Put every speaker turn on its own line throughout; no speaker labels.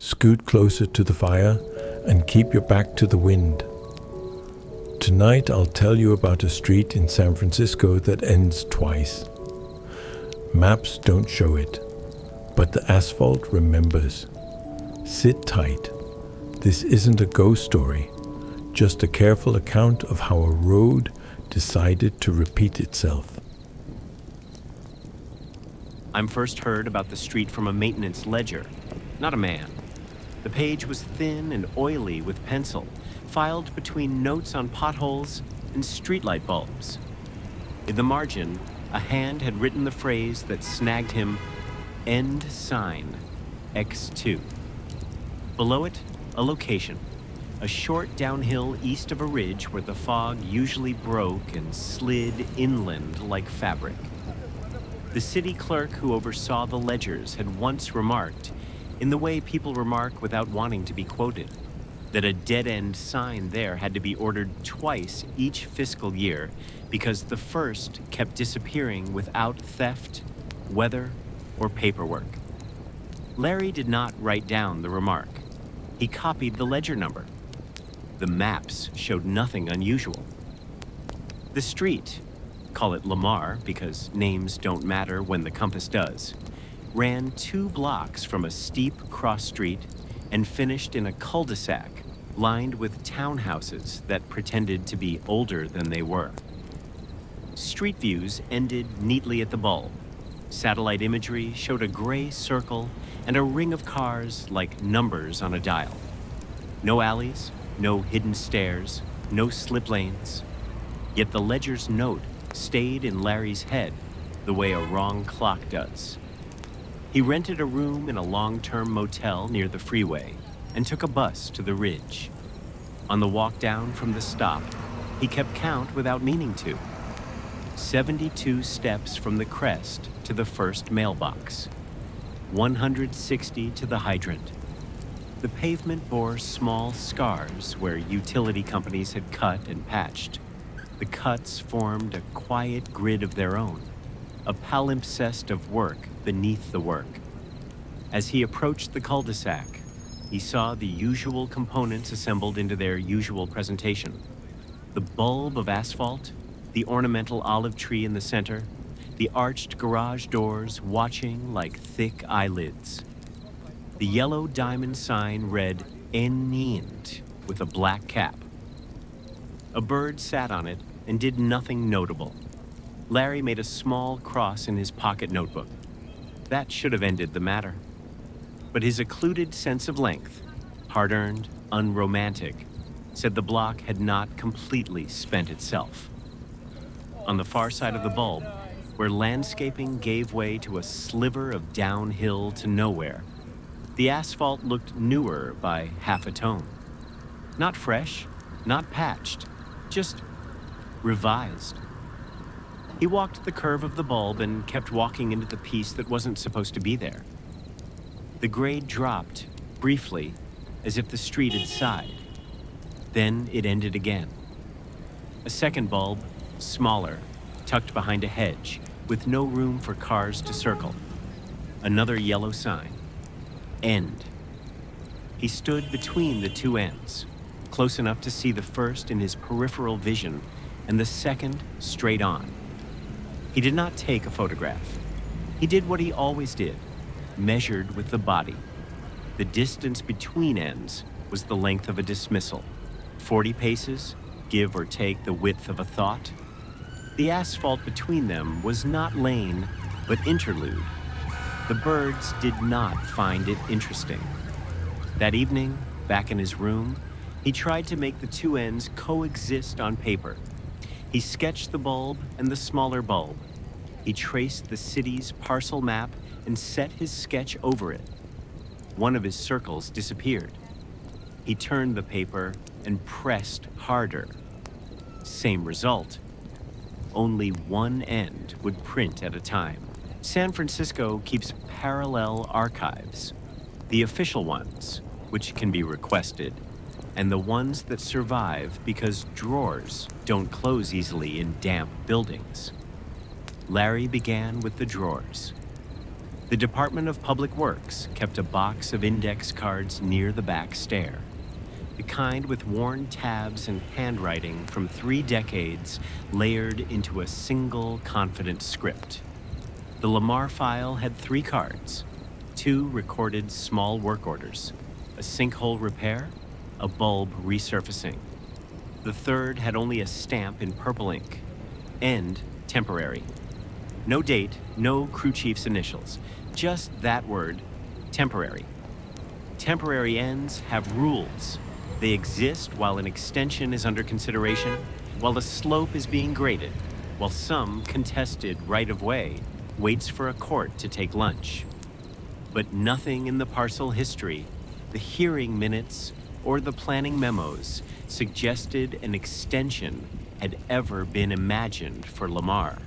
Scoot closer to the fire and keep your back to the wind. Tonight I'll tell you about a street in San Francisco that ends twice. Maps don't show it, but the asphalt remembers. Sit tight. This isn't a ghost story, just a careful account of how a road decided to repeat itself.
I'm first heard about the street from a maintenance ledger, not a man. The page was thin and oily with pencil, filed between notes on potholes and streetlight bulbs. In the margin, a hand had written the phrase that snagged him, "End sign, X2." Below it, a location, a short downhill east of a ridge where the fog usually broke and slid inland like fabric. The city clerk who oversaw the ledgers had once remarked, in the way people remark without wanting to be quoted, that a dead-end sign there had to be ordered twice each fiscal year because the first kept disappearing without theft, weather, or paperwork. Larry did not write down the remark. He copied the ledger number. The maps showed nothing unusual. The street, call it Lamar because names don't matter when the compass does, ran 2 blocks from a steep cross street and finished in a cul-de-sac lined with townhouses that pretended to be older than they were. Street views ended neatly at the bulb. Satellite imagery showed a gray circle and a ring of cars like numbers on a dial. No alleys, no hidden stairs, no slip lanes. Yet the ledger's note stayed in Larry's head the way a wrong clock does. He rented a room in a long-term motel near the freeway and took a bus to the ridge. On the walk down from the stop, he kept count without meaning to. 72 steps from the crest to the first mailbox, 160 to the hydrant. The pavement bore small scars where utility companies had cut and patched. The cuts formed a quiet grid of their own, a palimpsest of work beneath the work. As he approached the cul-de-sac, he saw the usual components assembled into their usual presentation. The bulb of asphalt, the ornamental olive tree in the center, the arched garage doors watching like thick eyelids. The yellow diamond sign read "Enniend" with a black cap. A bird sat on it and did nothing notable. Larry made a small cross in his pocket notebook. That should have ended the matter. But his occluded sense of length, hard-earned, unromantic, said the block had not completely spent itself. On the far side of the bulb, where landscaping gave way to a sliver of downhill to nowhere, the asphalt looked newer by half a tone. Not fresh, not patched, just revised. He walked the curve of the bulb and kept walking into the piece that wasn't supposed to be there. The grade dropped, briefly, as if the street had sighed. Then it ended again. A second bulb, smaller, tucked behind a hedge, with no room for cars to circle. Another yellow sign. End. He stood between the two ends, close enough to see the first in his peripheral vision and the second straight on. He did not take a photograph. He did what he always did, measured with the body. The distance between ends was the length of a dismissal. 40 paces, give or take the width of a thought. The asphalt between them was not lane, but interlude. The birds did not find it interesting. That evening, back in his room, he tried to make the two ends coexist on paper. He sketched the bulb and the smaller bulb. He traced the city's parcel map and set his sketch over it. One of his circles disappeared. He turned the paper and pressed harder. Same result. Only one end would print at a time. San Francisco keeps parallel archives, the official ones, which can be requested, and the ones that survive because drawers don't close easily in damp buildings. Larry began with the drawers. The Department of Public Works kept a box of index cards near the back stair, the kind with worn tabs and handwriting from 3 decades layered into a single confident script. The Lamar file had 3 cards, 2 recorded small work orders, a sinkhole repair, a bulb resurfacing. The third had only a stamp in purple ink. End temporary. No date, no crew chief's initials, just that word, temporary. Temporary ends have rules. They exist while an extension is under consideration, while a slope is being graded, while some contested right-of-way waits for a court to take lunch. But nothing in the parcel history, the hearing minutes, or the planning memos suggested an extension had ever been imagined for Lamar.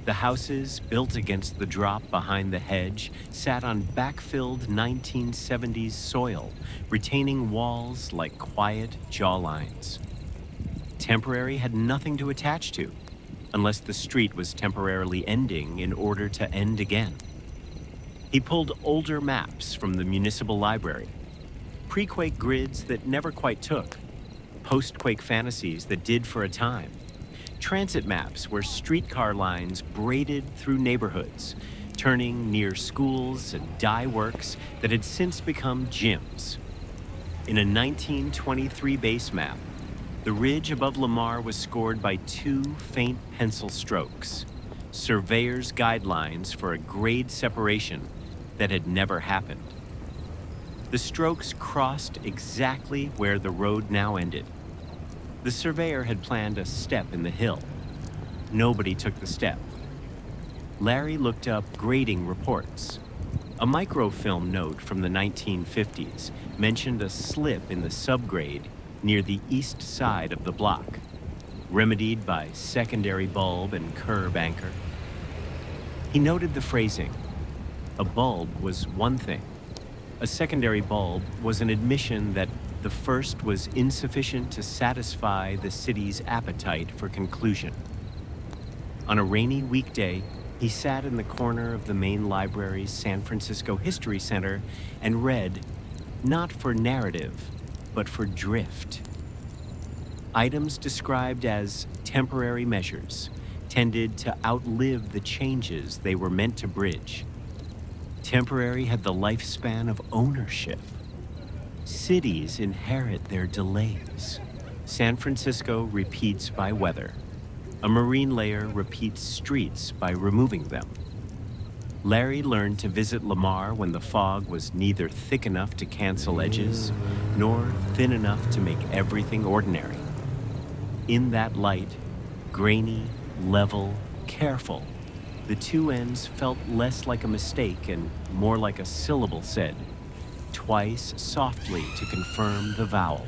The houses built against the drop behind the hedge sat on backfilled 1970s soil, retaining walls like quiet jawlines. Temporary had nothing to attach to, unless the street was temporarily ending in order to end again. He pulled older maps from the municipal library, pre-quake grids that never quite took, post-quake fantasies that did for a time, transit maps where streetcar lines braided through neighborhoods, turning near schools and dye works that had since become gyms. In a 1923 base map, the ridge above Lamar was scored by 2 faint pencil strokes, surveyor's guidelines for a grade separation that had never happened. The strokes crossed exactly where the road now ended. The surveyor had planned a step in the hill. Nobody took the step. Larry looked up grading reports. A microfilm note from the 1950s mentioned a slip in the subgrade near the east side of the block, remedied by secondary bulb and curb anchor. He noted the phrasing. A bulb was one thing. A secondary bulb was an admission that the first was insufficient to satisfy the city's appetite for conclusion. On a rainy weekday, he sat in the corner of the main library's San Francisco History Center and read, not for narrative, but for drift. Items described as temporary measures tended to outlive the changes they were meant to bridge. Temporary had the lifespan of ownership. Cities inherit their delays. San Francisco repeats by weather. A marine layer repeats streets by removing them. Larry learned to visit Lamar when the fog was neither thick enough to cancel edges, nor thin enough to make everything ordinary. In that light, grainy, level, careful, the 2 ends felt less like a mistake and more like a syllable said, twice softly to confirm the vowel.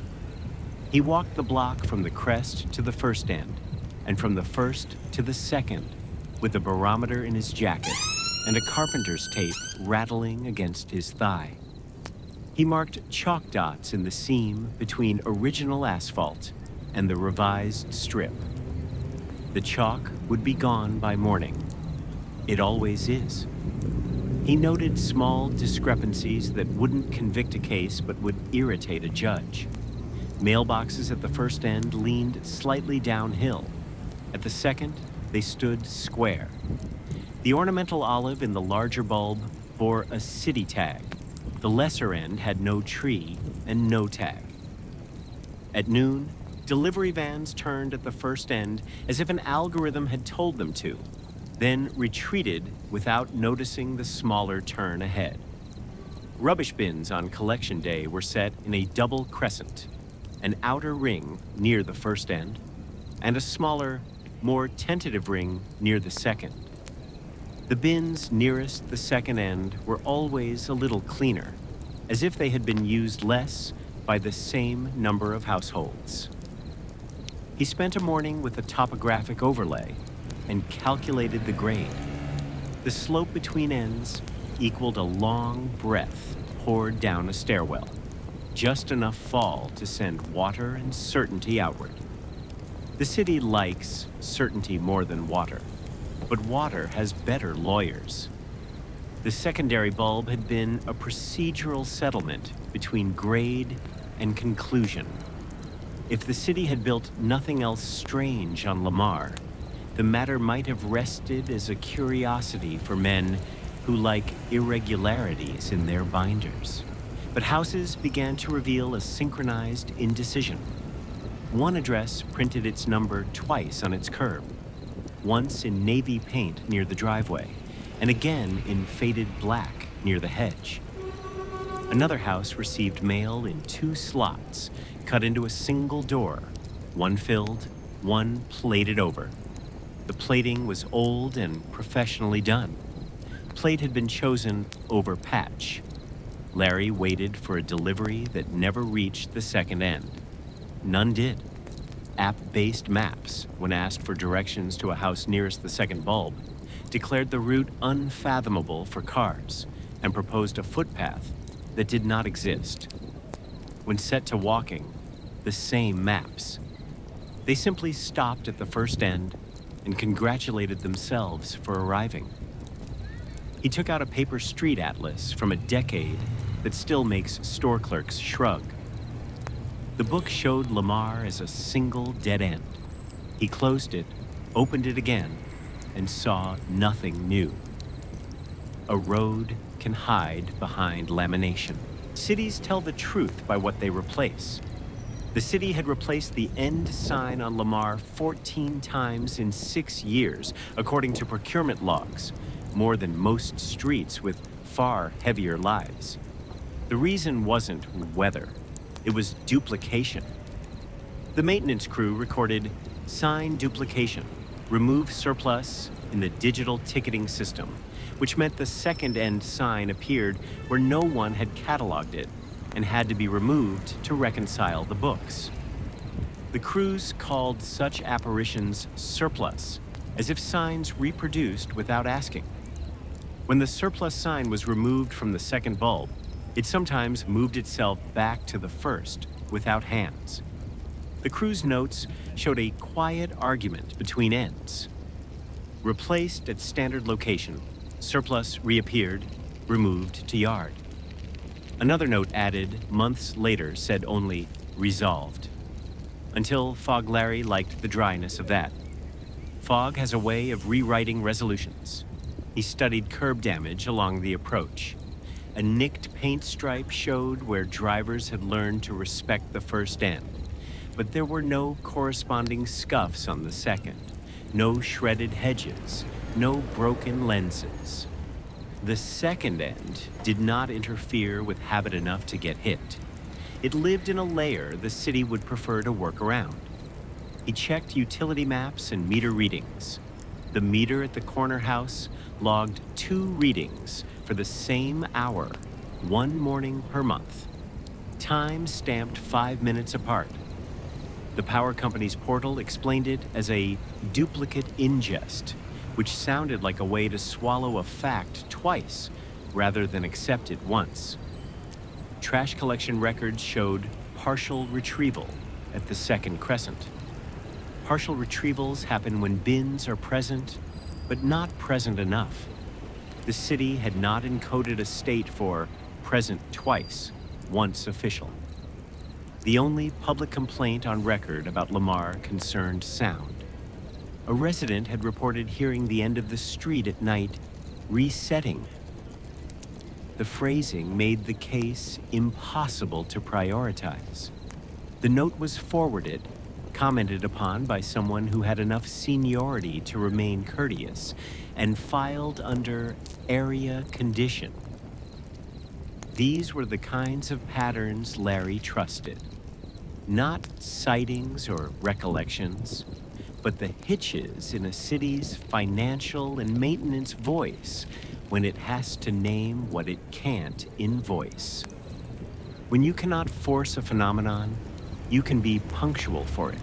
He walked the block from the crest to the first end, and from the first to the second, with a barometer in his jacket and a carpenter's tape rattling against his thigh. He marked chalk dots in the seam between original asphalt and the revised strip. The chalk would be gone by morning. It always is. He noted small discrepancies that wouldn't convict a case but would irritate a judge. Mailboxes at the first end leaned slightly downhill. At the second, they stood square. The ornamental olive in the larger bulb bore a city tag. The lesser end had no tree and no tag. At noon, delivery vans turned at the first end as if an algorithm had told them to, then retreated without noticing the smaller turn ahead. Rubbish bins on collection day were set in a double crescent, an outer ring near the first end, and a smaller, more tentative ring near the second. The bins nearest the second end were always a little cleaner, as if they had been used less by the same number of households. He spent a morning with a topographic overlay and calculated the grade. The slope between ends equaled a long breath poured down a stairwell, just enough fall to send water and certainty outward. The city likes certainty more than water, but water has better lawyers. The secondary bulb had been a procedural settlement between grade and conclusion. If the city had built nothing else strange on Lamar, the matter might have rested as a curiosity for men who like irregularities in their binders. But houses began to reveal a synchronized indecision. One address printed its number twice on its curb, once in navy paint near the driveway, and again in faded black near the hedge. Another house received mail in 2 slots, cut into a single door, one filled, one plated over. The plating was old and professionally done. Plate had been chosen over patch. Larry waited for a delivery that never reached the second end. None did. App-based maps, when asked for directions to a house nearest the second bulb, declared the route unfathomable for cars and proposed a footpath that did not exist. When set to walking, the same maps. They simply stopped at the first end and congratulated themselves for arriving. He took out a paper street atlas from a decade that still makes store clerks shrug. The book showed Lamar as a single dead end. He closed it, opened it again, and saw nothing new. A road can hide behind lamination. Cities tell the truth by what they replace. The city had replaced the end sign on Lamar 14 times in 6 years, according to procurement logs, more than most streets with far heavier lives. The reason wasn't weather, it was duplication. The maintenance crew recorded sign duplication, remove surplus in the digital ticketing system, which meant the second end sign appeared where no one had cataloged it and had to be removed to reconcile the books. The crews called such apparitions surplus, as if signs reproduced without asking. When the surplus sign was removed from the second bulb, it sometimes moved itself back to the first without hands. The crew's notes showed a quiet argument between ends. Replaced at standard location, surplus reappeared, removed to yard. Another note added months later said only resolved. Until Fog Larry liked the dryness of that. Fog has a way of rewriting resolutions. He studied curb damage along the approach. A nicked paint stripe showed where drivers had learned to respect the first end, but there were no corresponding scuffs on the second, no shredded hedges, no broken lenses. The second end did not interfere with habit enough to get hit. It lived in a layer the city would prefer to work around. He checked utility maps and meter readings. The meter at the corner house logged 2 readings for the same hour, 1 morning per month. Time stamped 5 minutes apart. The power company's portal explained it as a duplicate ingest, which sounded like a way to swallow a fact twice rather than accept it once. Trash collection records showed partial retrieval at the second crescent. Partial retrievals happen when bins are present, but not present enough. The city had not encoded a state for present twice, once official. The only public complaint on record about Lamar concerned sound. A resident had reported hearing the end of the street at night resetting. The phrasing made the case impossible to prioritize. The note was forwarded, commented upon by someone who had enough seniority to remain courteous, and filed under area condition. These were the kinds of patterns Larry trusted. Not sightings or recollections, but the hitches in a city's financial and maintenance voice when it has to name what it can't invoice. When you cannot force a phenomenon, you can be punctual for it.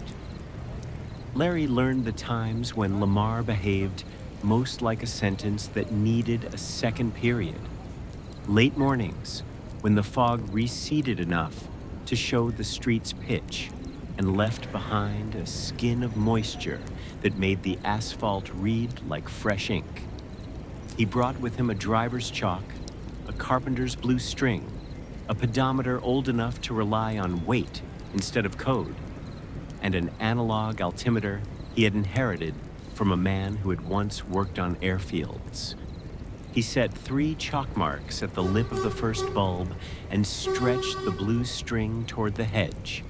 Larry learned the times when Lamar behaved most like a sentence that needed a second period. Late mornings, when the fog receded enough to show the street's pitch and left behind a skin of moisture that made the asphalt read like fresh ink. He brought with him a driver's chalk, a carpenter's blue string, a pedometer old enough to rely on weight instead of code, and an analog altimeter he had inherited from a man who had once worked on airfields. He set 3 chalk marks at the lip of the first bulb and stretched the blue string toward the hedge,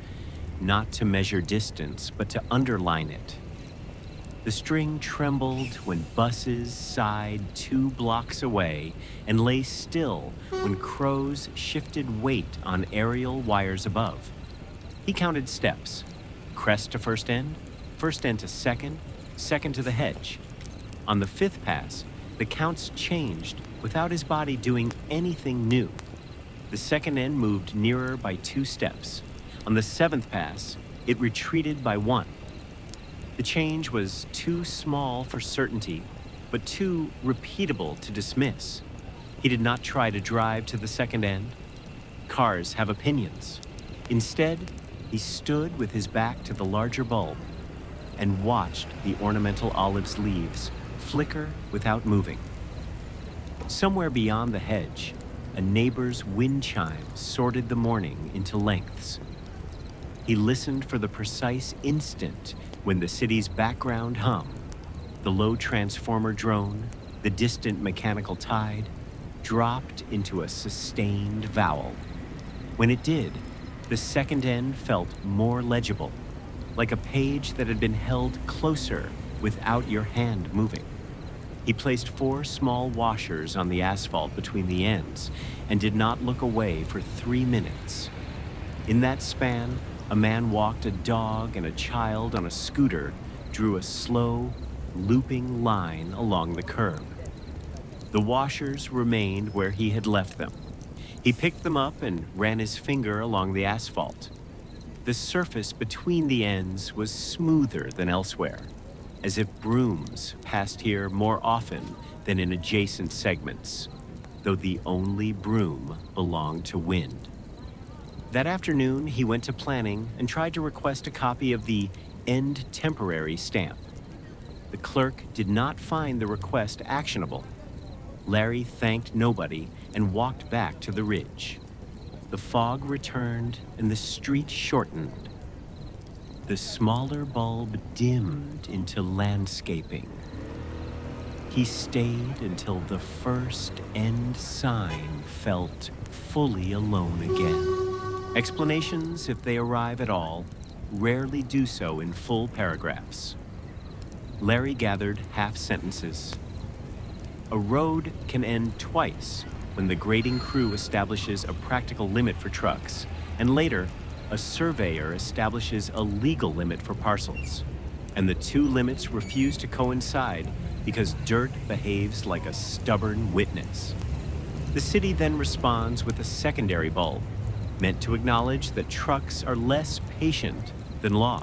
not to measure distance, but to underline it. The string trembled when buses sighed 2 blocks away and lay still when crows shifted weight on aerial wires above. He counted steps: crest to first end to second, second to the hedge. On the 5th pass, the counts changed without his body doing anything new. The second end moved nearer by 2 steps. On the 7th pass, it retreated by 1. The change was too small for certainty, but too repeatable to dismiss. He did not try to drive to the second end. Cars have opinions. Instead, he stood with his back to the larger bulb and watched the ornamental olive's leaves flicker without moving. Somewhere beyond the hedge, a neighbor's wind chime sorted the morning into lengths. He listened for the precise instant when the city's background hum, the low transformer drone, the distant mechanical tide, dropped into a sustained vowel. When it did, the second end felt more legible, like a page that had been held closer without your hand moving. He placed 4 small washers on the asphalt between the ends and did not look away for 3 minutes. In that span, a man walked a dog and a child on a scooter drew a slow, looping line along the curb. The washers remained where he had left them. He picked them up and ran his finger along the asphalt. The surface between the ends was smoother than elsewhere, as if brooms passed here more often than in adjacent segments, though the only broom belonged to wind. That afternoon, he went to planning and tried to request a copy of the End Temporary stamp. The clerk did not find the request actionable. Larry thanked nobody and walked back to the ridge. The fog returned and the street shortened. The smaller bulb dimmed into landscaping. He stayed until the first end sign felt fully alone again. Explanations, if they arrive at all, rarely do so in full paragraphs. Larry gathered half sentences. A road can end twice when the grading crew establishes a practical limit for trucks, and later, a surveyor establishes a legal limit for parcels. And the 2 limits refuse to coincide because dirt behaves like a stubborn witness. The city then responds with a secondary bulb, meant to acknowledge that trucks are less patient than law.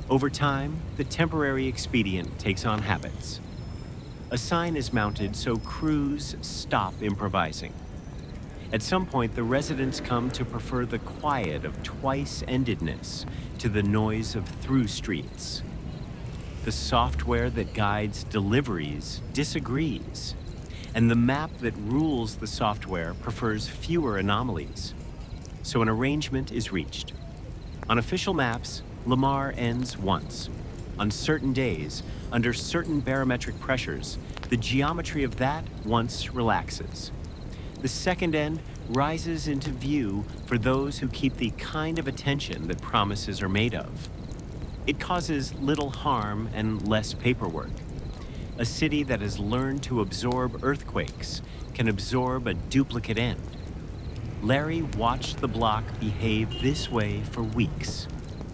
Over time, the temporary expedient takes on habits. A sign is mounted so crews stop improvising. At some point, the residents come to prefer the quiet of twice-endedness to the noise of through streets. The software that guides deliveries disagrees, and the map that rules the software prefers fewer anomalies. So an arrangement is reached. On official maps, Lamar ends once. On certain days, under certain barometric pressures, the geometry of that once relaxes. The second end rises into view for those who keep the kind of attention that promises are made of. It causes little harm and less paperwork. A city that has learned to absorb earthquakes can absorb a duplicate end. Larry watched the block behave this way for weeks,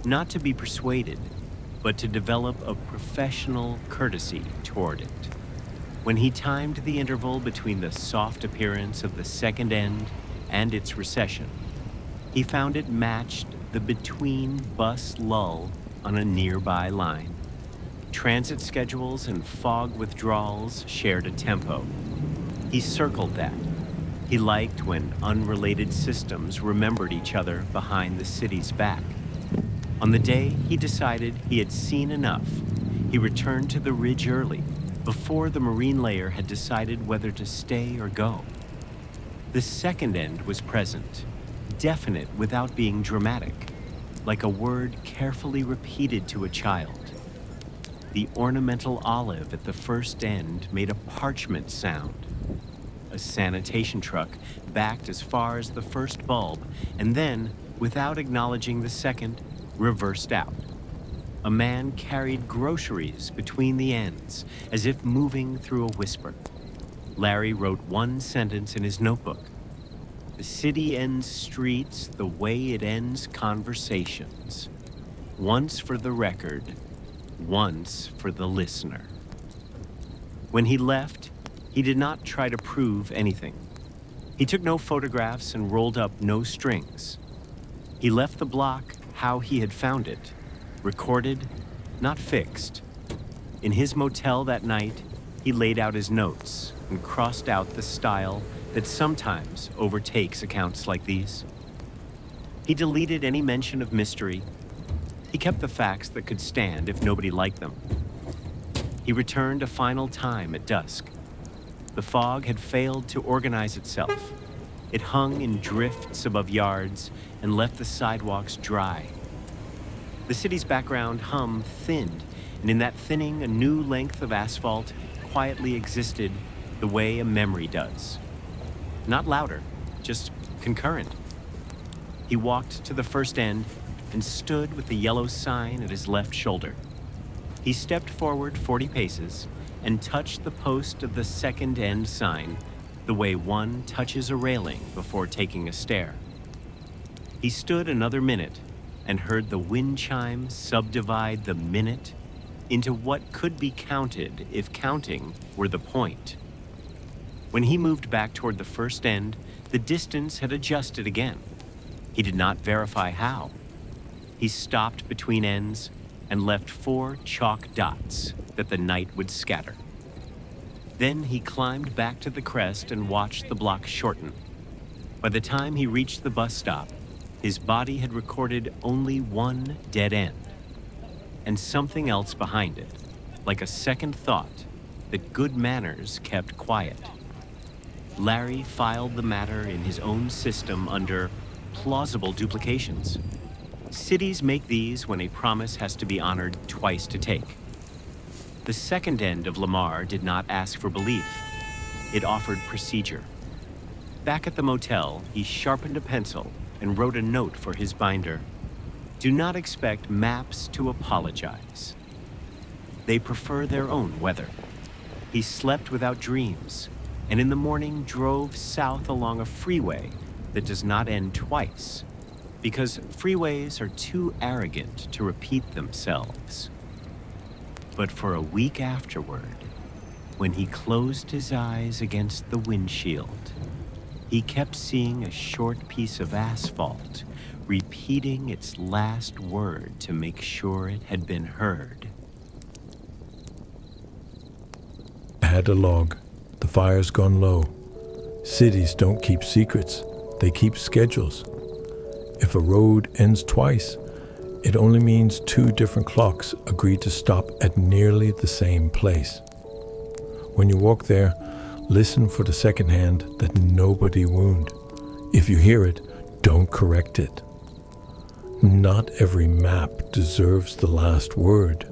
not to be persuaded, but to develop a professional courtesy toward it. When he timed the interval between the soft appearance of the second end and its recession, he found it matched the between-bus lull on a nearby line. Transit schedules and fog withdrawals shared a tempo. He circled that. He liked when unrelated systems remembered each other behind the city's back. On the day he decided he had seen enough, he returned to the ridge early, before the marine layer had decided whether to stay or go. The second end was present, definite without being dramatic, like a word carefully repeated to a child. The ornamental olive at the first end made a parchment sound. A sanitation truck backed as far as the first bulb and then, without acknowledging the second, reversed out. A man carried groceries between the ends, as if moving through a whisper. Larry wrote one sentence in his notebook. The city ends streets the way it ends conversations. Once for the record, once for the listener. When he left, he did not try to prove anything. He took no photographs and rolled up no strings. He left the block how he had found it, recorded, not fixed. In his motel that night, he laid out his notes and crossed out the style that sometimes overtakes accounts like these. He deleted any mention of mystery. He kept the facts that could stand if nobody liked them. He returned a final time at dusk. The fog had failed to organize itself. It hung in drifts above yards and left the sidewalks dry. The city's background hum thinned, and in that thinning, a new length of asphalt quietly existed the way a memory does. Not louder, just concurrent. He walked to the first end and stood with the yellow sign at his left shoulder. He stepped forward 40 paces and touched the post of the second end sign the way one touches a railing before taking a stair. He stood another minute and heard the wind chime subdivide the minute into what could be counted if counting were the point. When he moved back toward the first end, the distance had adjusted again. He did not verify how. He stopped between ends and left 4 chalk dots that the night would scatter. Then he climbed back to the crest and watched the block shorten. By the time he reached the bus stop, his body had recorded only one dead end, and something else behind it, like a second thought that good manners kept quiet. Larry filed the matter in his own system under plausible duplications. Cities make these when a promise has to be honored twice to take. The second end of Lamar did not ask for belief. It offered procedure. Back at the motel, he sharpened a pencil and wrote a note for his binder. Do not expect maps to apologize. They prefer their own weather. He slept without dreams, and in the morning drove south along a freeway that does not end twice, because freeways are too arrogant to repeat themselves. But for a week afterward, when he closed his eyes against the windshield, he kept seeing a short piece of asphalt repeating its last word to make sure it had been heard.
I had a log. The fire's gone low. Cities don't keep secrets. They keep schedules. If a road ends twice, it only means 2 different clocks agreed to stop at nearly the same place. When you walk there, listen for the second hand that nobody wound. If you hear it, don't correct it. Not every map deserves the last word.